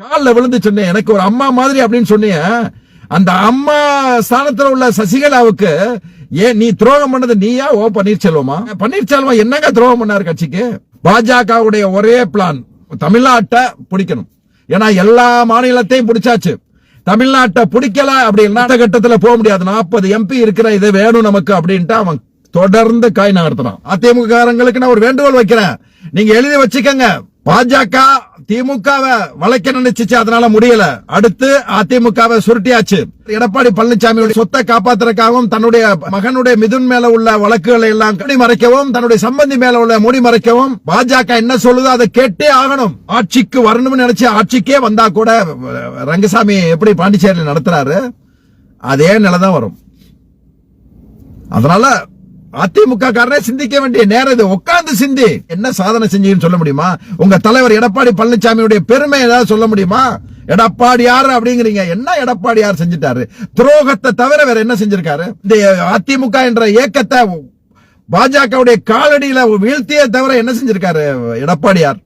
காலில் விழுந்து சொன்னேன், எனக்கு ஒரு அம்மா மாதிரி அப்படின்னு சொன்னீங்க. அந்த அம்மா ஸ்தானத்துல உள்ள சசிகலாவுக்கு ஏன் நீ துரோகம் பண்ணது நீயா ஓ பன்னீர்செல்வமா? பன்னீர்செல்வம் என்னங்க துரோகம் பண்ணாரு கட்சிக்கு? பாஜகவுடைய ஒரே பிளான் தமிழ்நாட்டை பிடிக்கணும். ஏன்னா எல்லா மாநிலத்தையும் பிடிச்சாச்சு, தமிழ்நாட்டை பிடிக்கல அப்படின்னா கட்டத்துல போக முடியாது. 40 MP இருக்கிற இது வேணும் நமக்கு அப்படின்ட்டு அவன் தொடர்ந்து காய் நகர்த்துறான். அதிமுக காரங்களுக்கு நான் ஒரு வேண்டுகோள் வைக்கிறேன், நீங்க எழுதி வச்சுக்கங்க. பாஜக திமுகவை வளைக்க நினைச்சிச்சு, அதனால முடியல. அடுத்து அதிமுகவை சுருட்டியாச்சு. எடப்பாடி பழனிசாமியோட சொத்தை காப்பாத்துறதுக்காகவும் தன்னுடைய மகனுடைய மிதுன் மேல உள்ள வழக்குகளை எல்லாம் மூடி மறைக்கவும், தன்னுடைய சம்பந்தி மேல உள்ள மூடி மறைக்கவும் பாஜக என்ன சொல்லுதோ அதை கேட்டே ஆகணும். ஆட்சிக்கு வரணும்னு நினைச்சு ஆட்சிக்கே வந்தா கூட ரங்கசாமி எப்படி பாண்டிச்சேரியில் நடத்துறாரு அதே நிலைதான் வரும். அதனால அதிமுக காரனே சிந்திக்க வேண்டிய நேரம் இது. உட்கார்ந்து சிந்தி, என்ன சாதனை செஞ்சீங்கன்னு சொல்ல முடியுமா? உங்க தலைவர் எடப்பாடி பழனிசாமியுடைய பெருமை ஏதாவது சொல்ல முடியுமா? எடப்பாடியார் அப்படிங்கிறீங்க, என்ன எடப்பாடியார் செஞ்சிட்டாரு? துரோகத்தை தவிர வேற என்ன செஞ்சிருக்காரு? இந்த அதிமுக என்ற இயக்கத்தை பாஜகவுடைய காலடியில வீழ்த்தியே தவிர என்ன செஞ்சிருக்காரு எடப்பாடியார்?